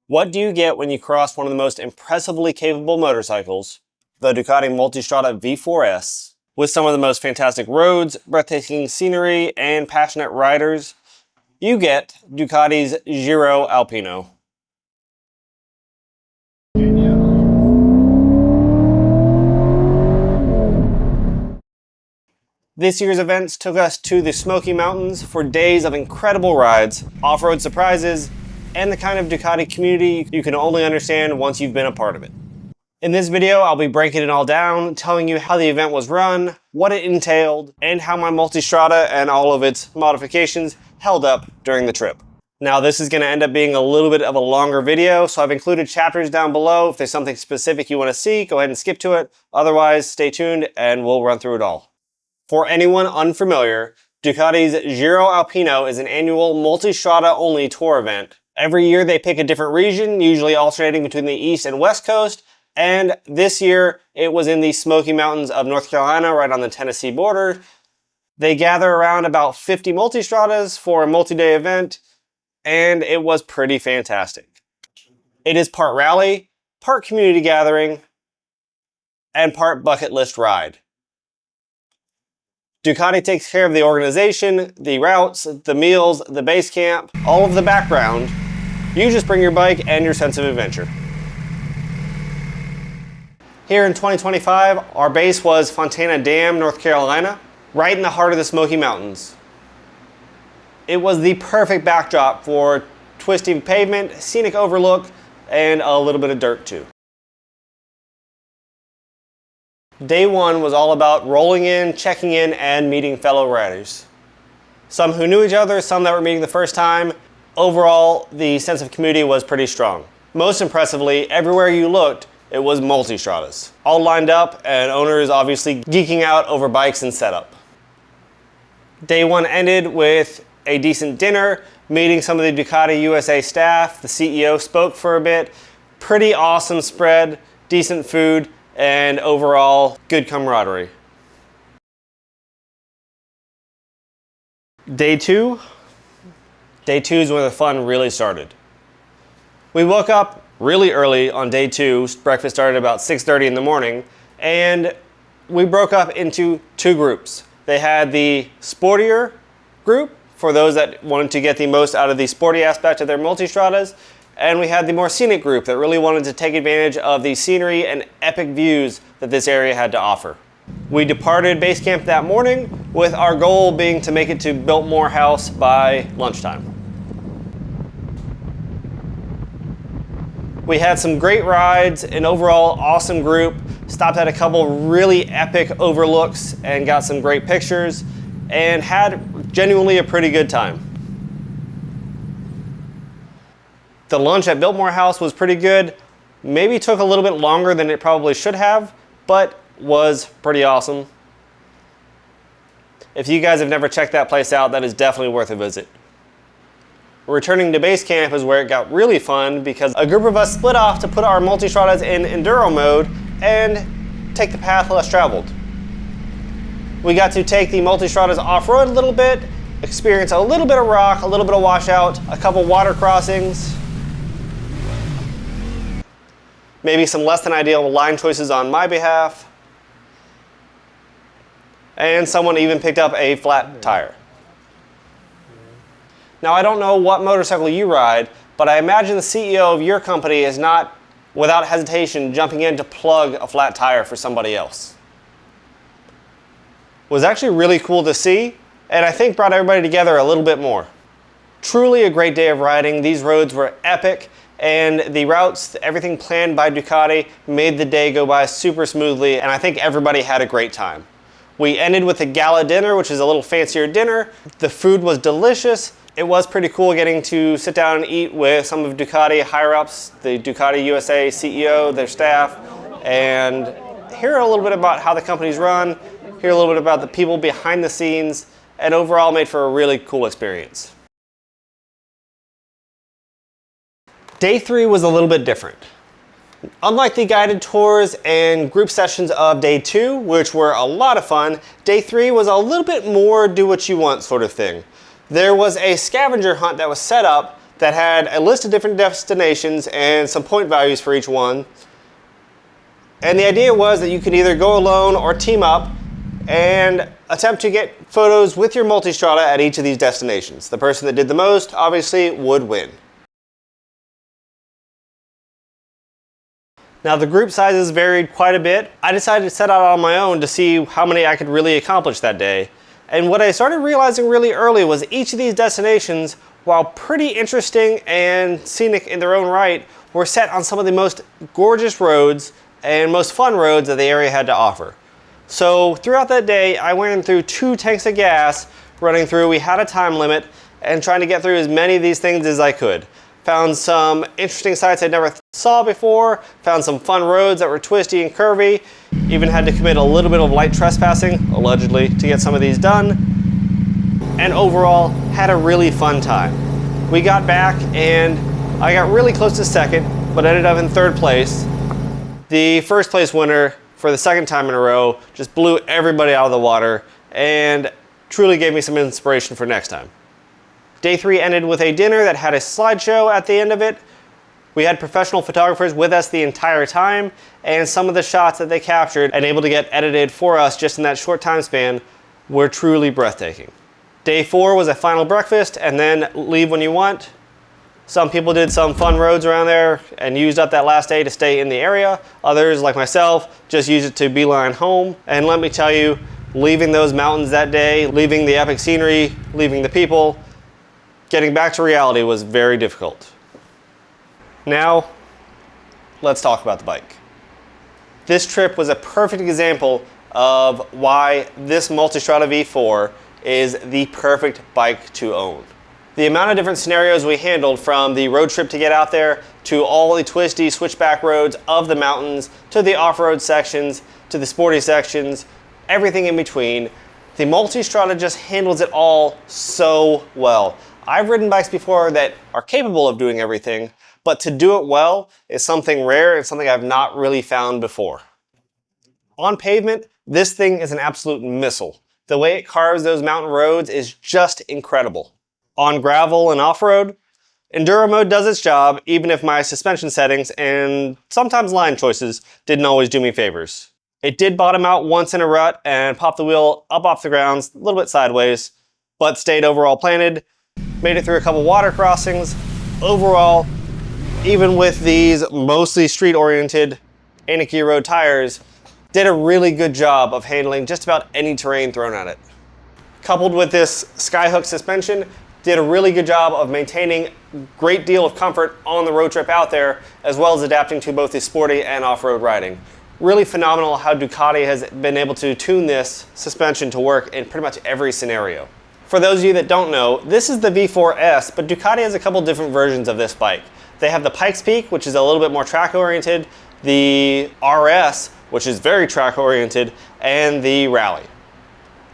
What do you get when you cross one of the most impressively capable motorcycles, the Ducati Multistrada V4S, with some of the most fantastic roads, breathtaking scenery, and passionate riders? You get Ducati's Giro Alpino. This year's events took us to the Smoky Mountains for days of incredible rides, off-road surprises, and the kind of Ducati community you can only understand once you've been a part of it. In this video, I'll be breaking it all down, telling you how the event was run, what it entailed, and how my Multistrada and all of its modifications held up during the trip. Now, this is going to end up being a little bit of a longer video, so I've included chapters down below. If there's something specific you want to see, go ahead and skip to it. Otherwise, stay tuned and we'll run through it all. For anyone unfamiliar, Ducati's Giro Alpino is an annual Multistrada-only tour event. Every year they pick a different region, usually alternating between the East and West Coast, and this year it was in the Smoky Mountains of North Carolina, right on the Tennessee border. They gather around about 50 Multistradas for a multi-day event, and it was pretty fantastic. It is part rally, part community gathering, and part bucket list ride. Ducati takes care of the organization, the routes, the meals, the base camp, all of the background. You just bring your bike and your sense of adventure. Here in 2025, our base was Fontana Dam, North Carolina, right in the heart of the Smoky Mountains. It was the perfect backdrop for twisting pavement, scenic overlook, and a little bit of dirt too. Day one was all about rolling in, checking in, and meeting fellow riders. Some who knew each other, some that were meeting the first time. Overall, the sense of community was pretty strong. Most impressively, everywhere you looked, it was Multistradas. All lined up, and owners obviously geeking out over bikes and setup. Day one ended with a decent dinner, meeting some of the Ducati USA staff. The CEO spoke for a bit. Pretty awesome spread, decent food, and overall good camaraderie. Day two is where the fun really started. We woke up really early on day two. Breakfast started about 6:30 in the morning, and we broke up into two groups. They had the sportier group for those that wanted to get the most out of the sporty aspect of their Multistradas, and we had the more scenic group that really wanted to take advantage of the scenery and epic views that this area had to offer. We departed base camp that morning with our goal being to make it to Biltmore House by lunchtime. We had some great rides, an overall awesome group, stopped at a couple really epic overlooks and got some great pictures, and had genuinely a pretty good time. The lunch at Biltmore House was pretty good. Maybe took a little bit longer than it probably should have, but was pretty awesome. If you guys have never checked that place out, that is definitely worth a visit. Returning to base camp is where it got really fun because a group of us split off to put our Multistradas in enduro mode and take the path less traveled. We got to take the Multistradas off-road a little bit, experience a little bit of rock, a little bit of washout, a couple water crossings, maybe some less than ideal line choices on my behalf, and someone even picked up a flat tire. Now, I don't know what motorcycle you ride, but I imagine the CEO of your company is not, without hesitation, jumping in to plug a flat tire for somebody else. It was actually really cool to see, and I think brought everybody together a little bit more. Truly a great day of riding. These roads were epic, and the routes, everything planned by Ducati, made the day go by super smoothly, and I think everybody had a great time. We ended with a gala dinner, which is a little fancier dinner. The food was delicious. It was pretty cool getting to sit down and eat with some of Ducati higher-ups, the Ducati USA CEO, their staff, and hear a little bit about how the company's run, hear a little bit about the people behind the scenes, and overall made for a really cool experience. Day three was a little bit different. Unlike the guided tours and group sessions of day two, which were a lot of fun, day three was a little bit more do what you want sort of thing. There was a scavenger hunt that was set up that had a list of different destinations and some point values for each one. And the idea was that you could either go alone or team up and attempt to get photos with your Multistrada at each of these destinations. The person that did the most, obviously, would win. Now the group sizes varied quite a bit. I decided to set out on my own to see how many I could really accomplish that day. And what I started realizing really early was each of these destinations, while pretty interesting and scenic in their own right, were set on some of the most gorgeous roads and most fun roads that the area had to offer. So throughout that day, I went through 2 tanks of gas running through. We had a time limit and trying to get through as many of these things as I could. Found some interesting sights I'd never saw before, found some fun roads that were twisty and curvy, even had to commit a little bit of light trespassing, allegedly, to get some of these done, and overall had a really fun time. We got back and I got really close to second, but ended up in 3rd place. The 1st place winner for the 2nd time in a row just blew everybody out of the water and truly gave me some inspiration for next time. Day 3 ended with a dinner that had a slideshow at the end of it. We had professional photographers with us the entire time, and some of the shots that they captured and able to get edited for us just in that short time span were truly breathtaking. Day 4 was a final breakfast and then leave when you want. Some people did some fun roads around there and used up that last day to stay in the area. Others, like myself, just used it to beeline home. And let me tell you, leaving those mountains that day, leaving the epic scenery, leaving the people, getting back to reality was very difficult. Now, let's talk about the bike. This trip was a perfect example of why this Multistrada V4 is the perfect bike to own. The amount of different scenarios we handled, from the road trip to get out there, to all the twisty switchback roads of the mountains, to the off-road sections, to the sporty sections, everything in between. The Multistrada just handles it all so well. I've ridden bikes before that are capable of doing everything, but to do it well is something rare and something I've not really found before. On pavement, this thing is an absolute missile. The way it carves those mountain roads is just incredible. On gravel and off-road, Enduro mode does its job, even if my suspension settings and sometimes line choices didn't always do me favors. It did bottom out once in a rut and pop the wheel up off the ground, a little bit sideways, but stayed overall planted. Made it through a couple water crossings. Overall, even with these mostly street-oriented Anakee road tires, did a really good job of handling just about any terrain thrown at it. Coupled with this skyhook suspension, did a really good job of maintaining a great deal of comfort on the road trip out there, as well as adapting to both the sporty and off-road riding. Really phenomenal how Ducati has been able to tune this suspension to work in pretty much every scenario. For those of you that don't know, this is the V4S, but Ducati has a couple different versions of this bike. They have the Pikes Peak, which is a little bit more track-oriented, the RS, which is very track-oriented, and the Rally.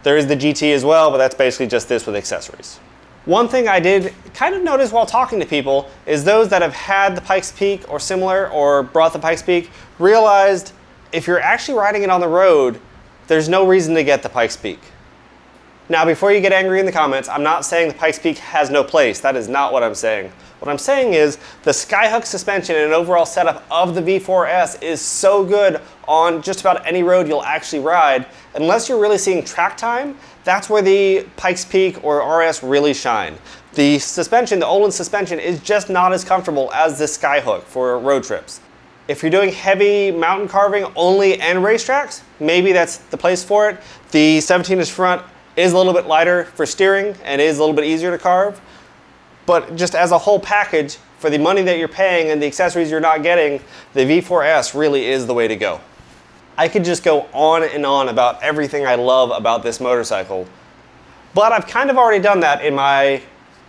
There is the GT as well, but that's basically just this with accessories. One thing I did kind of notice while talking to people is those that have had the Pikes Peak or similar, or brought the Pikes Peak, realized if you're actually riding it on the road, there's no reason to get the Pikes Peak. Now, before you get angry in the comments, I'm not saying the Pikes Peak has no place. That is not what I'm saying. What I'm saying is the skyhook suspension and overall setup of the V4S is so good on just about any road you'll actually ride. Unless you're really seeing track time, that's where the Pikes Peak or RS really shine. The suspension, the Olin suspension, is just not as comfortable as the skyhook for road trips. If you're doing heavy mountain carving only and racetracks, maybe that's the place for it. The 17-inch front is a little bit lighter for steering and is a little bit easier to carve. But just as a whole package, for the money that you're paying and the accessories you're not getting, the V4S really is the way to go. I could just go on and on about everything I love about this motorcycle, but I've kind of already done that in my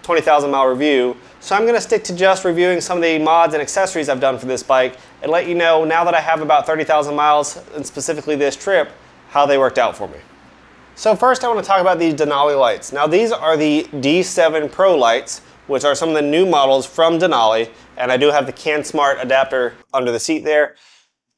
20,000 mile review, so I'm going to stick to just reviewing some of the mods and accessories I've done for this bike and let you know, now that I have about 30,000 miles, and specifically this trip, how they worked out for me. So first I want to talk about these Denali lights. Now these are the D07 Pro Lights, which are some of the new models from Denali, and I do have the CanSmart adapter under the seat there.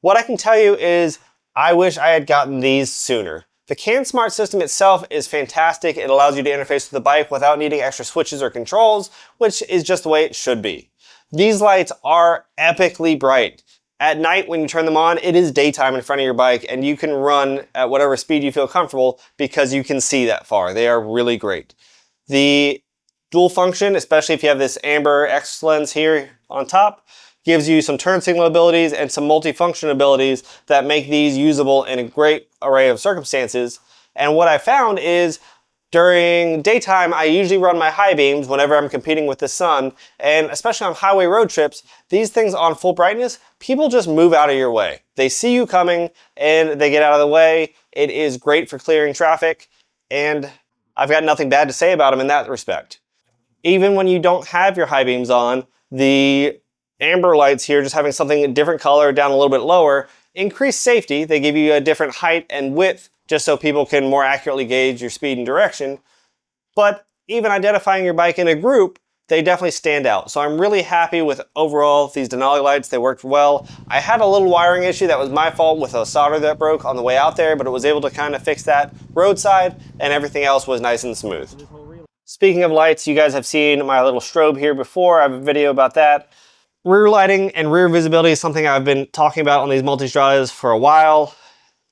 What I can tell you is I wish I had gotten these sooner. The CAN-SMART system itself is fantastic. It allows you to interface with the bike without needing extra switches or controls, which is just the way it should be. These lights are epically bright. At night when you turn them on, it is daytime in front of your bike and you can run at whatever speed you feel comfortable because you can see that far. They are really great. The dual function, especially if you have this amber X lens here on top, gives you some turn signal abilities and some multifunction abilities that make these usable in a great array of circumstances. And what I found is during daytime, I usually run my high beams whenever I'm competing with the sun, and especially on highway road trips, these things on full brightness, people just move out of your way. They see you coming and they get out of the way. It is great for clearing traffic, and I've got nothing bad to say about them in that respect. Even when you don't have your high beams on, the amber lights here, just having something a different color down a little bit lower, increase safety. They give you a different height and width just so people can more accurately gauge your speed and direction. But even identifying your bike in a group, they definitely stand out. So I'm really happy with overall these Denali lights. They worked well. I had a little wiring issue that was my fault with a solder that broke on the way out there, but it was able to kind of fix that roadside and everything else was nice and smooth. Speaking of lights, you guys have seen my little strobe here before. I have a video about that. Rear lighting and rear visibility is something I've been talking about on these Multistradas for a while.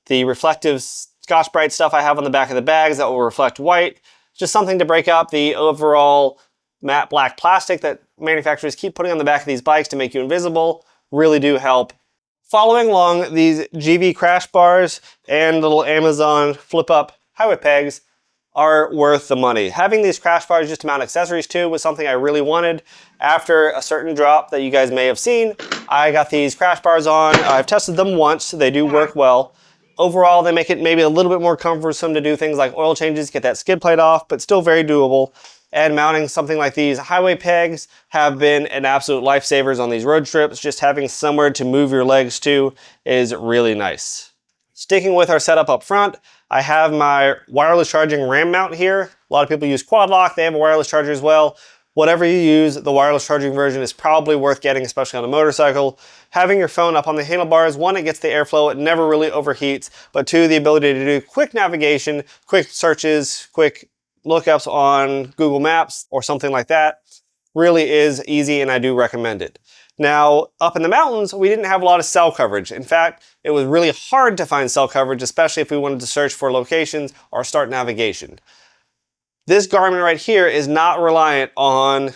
The reflective Scotch-Brite stuff I have on the back of the bags that will reflect white, just something to break up the overall matte black plastic that manufacturers keep putting on the back of these bikes to make you invisible, really do help. Following along, these Givi crash bars and little Amazon flip-up highway pegs are worth the money. Having these crash bars just to mount accessories to was something I really wanted. After a certain drop that you guys may have seen, I got these crash bars on. I've tested them once, they do work well. Overall, they make it maybe a little bit more cumbersome to do things like oil changes, get that skid plate off, but still very doable. And mounting something like these highway pegs have been an absolute lifesavers on these road trips. Just having somewhere to move your legs to is really nice. Sticking with our setup up front, I have my wireless charging RAM mount here. A lot of people use quad lock, they have a wireless charger as well. Whatever you use, the wireless charging version is probably worth getting, especially on a motorcycle. Having your phone up on the handlebars, one, it gets the airflow, it never really overheats, but two, the ability to do quick navigation, quick searches, quick lookups on Google Maps or something like that really is easy, and I do recommend it. Now, up in the mountains, we didn't have a lot of cell coverage. In fact, it was really hard to find cell coverage, especially if we wanted to search for locations or start navigation. This Garmin right here is not reliant on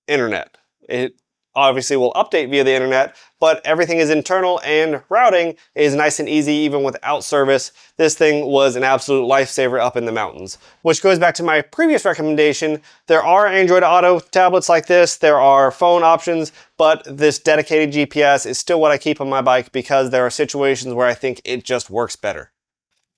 internet. It obviously will update via the internet, but everything is internal and routing is nice and easy even without service. This thing was an absolute lifesaver up in the mountains. Which goes back to my previous recommendation. There are Android Auto tablets like this, there are phone options, but this dedicated GPS is still what I keep on my bike because there are situations where I think it just works better.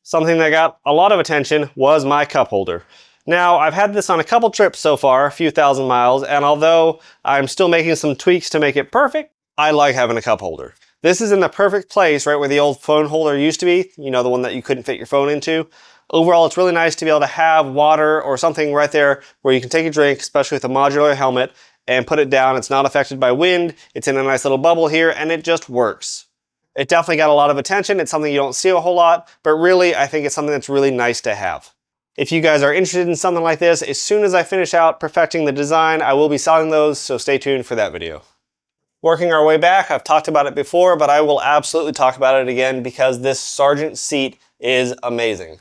Something that got a lot of attention was my cup holder. Now, I've had this on a couple trips so far, a few thousand miles, and although I'm still making some tweaks to make it perfect, I like having a cup holder. This is in the perfect place, right where the old phone holder used to be, you know, the one that you couldn't fit your phone into. Overall, it's really nice to be able to have water or something right there where you can take a drink, especially with a modular helmet, and put it down. It's not affected by wind, it's in a nice little bubble here, and it just works. It definitely got a lot of attention. It's something you don't see a whole lot, but really, I think it's something that's really nice to have. If you guys are interested in something like this, as soon as I finish out perfecting the design, I will be selling those, so stay tuned for that video. Working our way back, I've talked about it before, but I will absolutely talk about it again because this Sargent seat is amazing.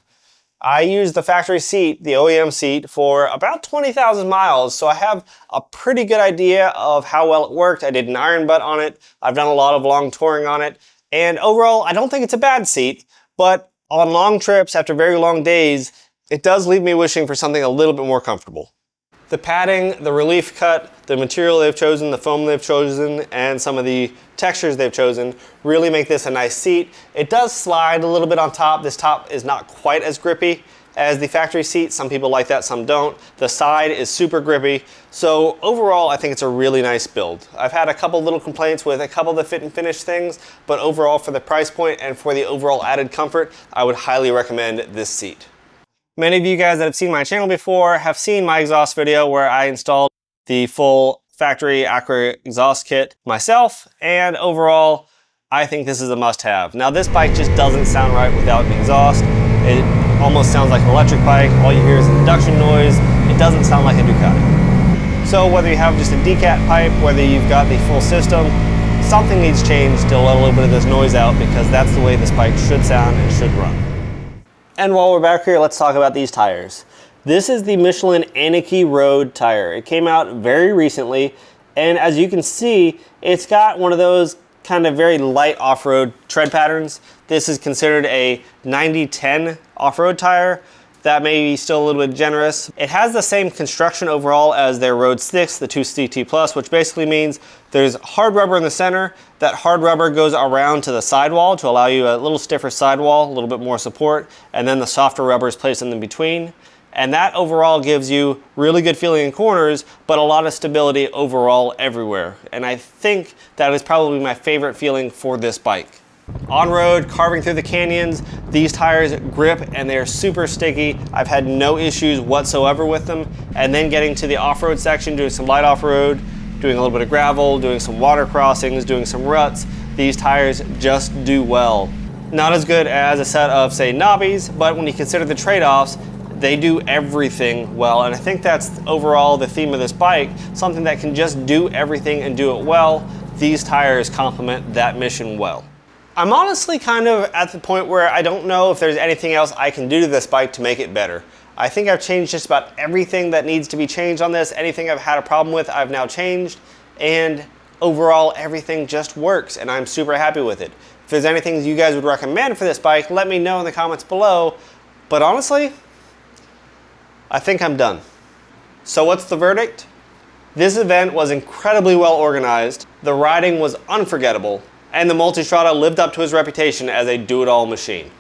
I used the factory seat, the OEM seat, for about 20,000 miles, so I have a pretty good idea of how well it worked. I did an iron butt on it, I've done a lot of long touring on it, and overall, I don't think it's a bad seat, but on long trips, after very long days, it does leave me wishing for something a little bit more comfortable. The padding, the relief cut, the material they've chosen, the foam they've chosen, and some of the textures they've chosen really make this a nice seat. It does slide a little bit on top. This top is not quite as grippy as the factory seat. Some people like that, some don't. The side is super grippy. So overall, I think it's a really nice build. I've had a couple little complaints with a couple of the fit and finish things, but overall for the price point and for the overall added comfort, I would highly recommend this seat. Many of you guys that have seen my channel before have seen my exhaust video where I installed the full factory Acura exhaust kit myself, and overall, I think this is a must-have. Now this bike just doesn't sound right without an exhaust. It almost sounds like an electric bike. All you hear is induction noise. It doesn't sound like a Ducati. So whether you have just a decat pipe, whether you've got the full system, something needs changed to let a little bit of this noise out, because that's the way this bike should sound and should run. And while we're back here, let's talk about these tires. This is the Michelin Anakee Road tire. It came out very recently, and as you can see, it's got one of those kind of very light off-road tread patterns. This is considered a 90-10 off-road tire. That may be still a little bit generous. It has the same construction overall as their Road 6, the 2CT Plus, which basically means there's hard rubber in the center. That hard rubber goes around to the sidewall to allow you a little stiffer sidewall, a little bit more support, and then the softer rubber is placed in between. And that overall gives you really good feeling in corners, but a lot of stability overall everywhere. And I think that is probably my favorite feeling for this bike. On-road, carving through the canyons, these tires grip and they're super sticky. I've had no issues whatsoever with them. And then getting to the off-road section, doing some light off-road, doing a little bit of gravel, doing some water crossings, doing some ruts, these tires just do well. Not as good as a set of, say, knobbies, but when you consider the trade-offs, they do everything well. And I think that's overall the theme of this bike, something that can just do everything and do it well. These tires complement that mission well. I'm honestly kind of at the point where I don't know if there's anything else I can do to this bike to make it better. I think I've changed just about everything that needs to be changed on this. Anything I've had a problem with, I've now changed. And overall, everything just works, and I'm super happy with it. If there's anything you guys would recommend for this bike, let me know in the comments below. But honestly, I think I'm done. So what's the verdict? This event was incredibly well organized, the riding was unforgettable, and the Multistrada lived up to his reputation as a do-it-all machine.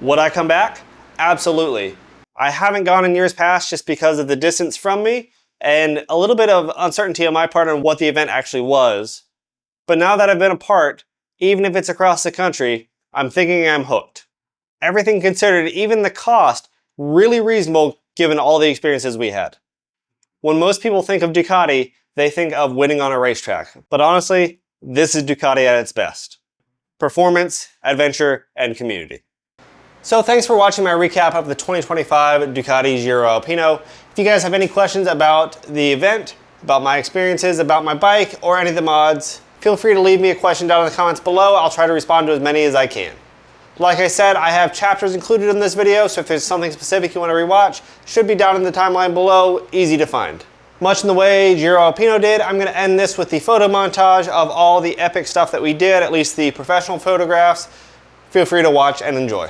Would I come back? Absolutely. I haven't gone in years past just because of the distance from me and a little bit of uncertainty on my part on what the event actually was. But now that I've been a part, even if it's across the country, I'm thinking I'm hooked. Everything considered, even the cost, really reasonable given all the experiences we had. When most people think of Ducati, they think of winning on a racetrack. But honestly, this is Ducati at its best. Performance, adventure, and community. So thanks for watching my recap of the 2025 Ducati Giro Alpino. If you guys have any questions about the event, about my experiences, about my bike, or any of the mods, feel free to leave me a question down in the comments below. I'll try to respond to as many as I can. Like I said, I have chapters included in this video, so if there's something specific you want to rewatch, should be down in the timeline below, easy to find. Much in the way Giro Alpino did, I'm going to end this with the photo montage of all the epic stuff that we did, at least the professional photographs. Feel free to watch and enjoy.